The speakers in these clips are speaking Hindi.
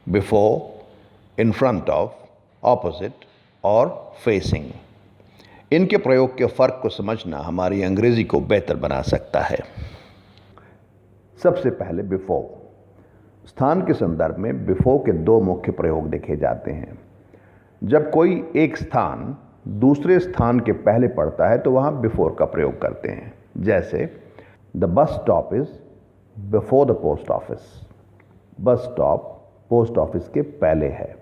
Before, in front of, opposite और फेसिंग। इनके प्रयोग के फ़र्क को समझना हमारी अंग्रेज़ी को बेहतर बना सकता है। सबसे पहले बिफोर। स्थान के संदर्भ में बिफोर के दो मुख्य प्रयोग देखे जाते हैं। जब कोई एक स्थान दूसरे स्थान के पहले पड़ता है तो वहां बिफोर का प्रयोग करते हैं। जैसे the bus stop is before the post office. Bus stop post office के पहले है।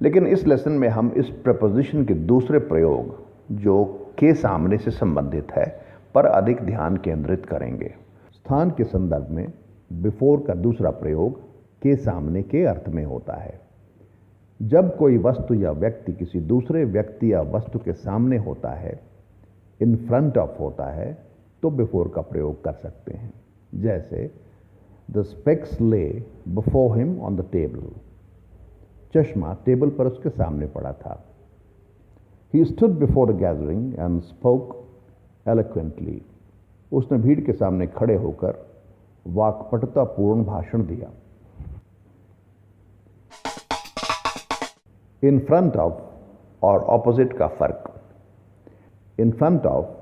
लेकिन इस लेसन में हम इस प्रपोजिशन के दूसरे प्रयोग जो के सामने से संबंधित है पर अधिक ध्यान केंद्रित करेंगे। स्थान के संदर्भ में बिफोर का दूसरा प्रयोग के सामने के अर्थ में होता है। जब कोई वस्तु या व्यक्ति किसी दूसरे व्यक्ति या वस्तु के सामने होता है, इन फ्रंट ऑफ होता है, तो बिफोर का प्रयोग कर सकते हैं। जैसे द स्पेक्स ले before him on the table. चश्मा टेबल पर उसके सामने पड़ा था। He stood before the gathering and spoke eloquently. उसने भीड़ के सामने खड़े होकर वाक्पटुतापूर्ण भाषण दिया। इन फ्रंट ऑफ और ऑपोजिट का फर्क। इन फ्रंट ऑफ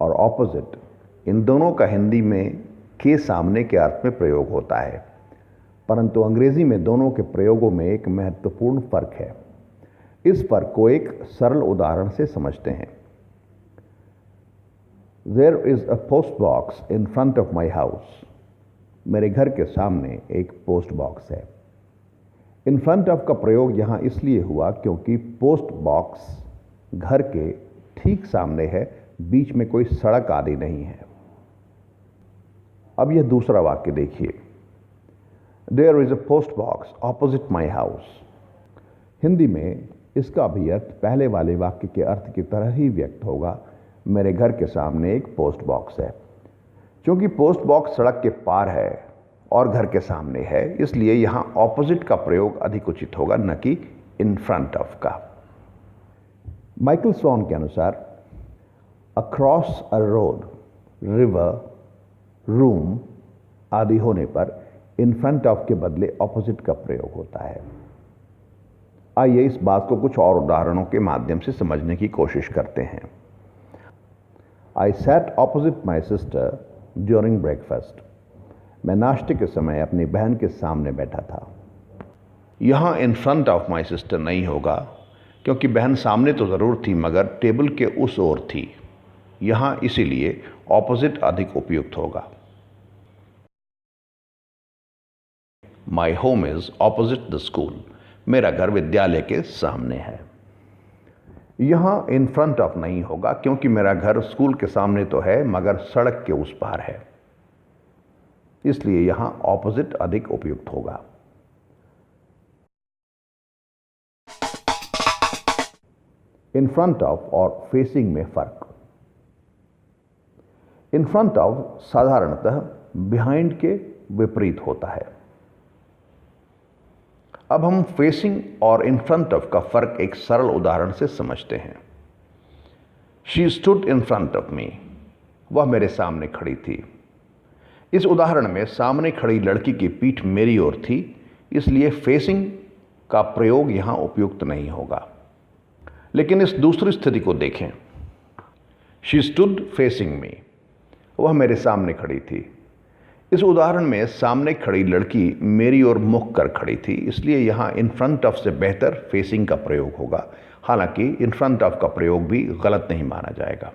और ऑपोजिट, इन दोनों का हिंदी में के सामने के अर्थ में प्रयोग होता है, परंतु अंग्रेजी में दोनों के प्रयोगों में एक महत्वपूर्ण फर्क है। इस फर्क को एक सरल उदाहरण से समझते हैं। There is a post box in front of my house. मेरे घर के सामने एक पोस्ट बॉक्स है। इन फ्रंट ऑफ का प्रयोग यहां इसलिए हुआ क्योंकि पोस्ट बॉक्स घर के ठीक सामने है, बीच में कोई सड़क आदि नहीं है। अब यह दूसरा वाक्य देखिए। There is a post box opposite my house. Hindi में इसका भी अर्थ पहले वाले वाक्य के अर्थ की तरह ही व्यक्त होगा। मेरे घर के सामने एक पोस्ट बॉक्स है। क्योंकि पोस्ट बॉक्स सड़क के पार है और घर के सामने है, इसलिए यहां ऑपोजिट का प्रयोग अधिक उचित होगा, न कि इन फ्रंट ऑफ का। माइकल सॉन के अनुसार across a road, river, room आदि होने पर इन फ्रंट ऑफ के बदले ऑपोजिट का प्रयोग होता है। आइए इस बात को कुछ और उदाहरणों के माध्यम से समझने की कोशिश करते हैं। I sat opposite my sister during breakfast. मैं नाश्ते के समय अपनी बहन के सामने बैठा था। यहां in front of my sister नहीं होगा क्योंकि बहन सामने तो जरूर थी मगर टेबल के उस ओर थी। यहां इसीलिए ऑपोजिट अधिक उपयुक्त होगा। My home is opposite the school. मेरा घर विद्यालय के सामने है। यहां इन फ्रंट ऑफ नहीं होगा क्योंकि मेरा घर स्कूल के सामने तो है मगर सड़क के उस पार है, इसलिए यहां ऑपोजिट अधिक उपयुक्त होगा। इन फ्रंट ऑफ और फेसिंग में फर्क। इन फ्रंट ऑफ साधारणतः बिहाइंड के विपरीत होता है। अब हम फेसिंग और इन फ्रंट ऑफ का फर्क एक सरल उदाहरण से समझते हैं। She stood in front of me. वह मेरे सामने खड़ी थी। इस उदाहरण में सामने खड़ी लड़की की पीठ मेरी ओर थी, इसलिए फेसिंग का प्रयोग यहां उपयुक्त नहीं होगा। लेकिन इस दूसरी स्थिति को देखें। शी स्टूड फेसिंग मी। वह मेरे सामने खड़ी थी। इस उदाहरण में सामने खड़ी लड़की मेरी ओर मुख कर खड़ी थी, इसलिए यहां इन फ्रंट ऑफ से बेहतर फेसिंग का प्रयोग होगा। हालांकि इन फ्रंट ऑफ का प्रयोग भी गलत नहीं माना जाएगा।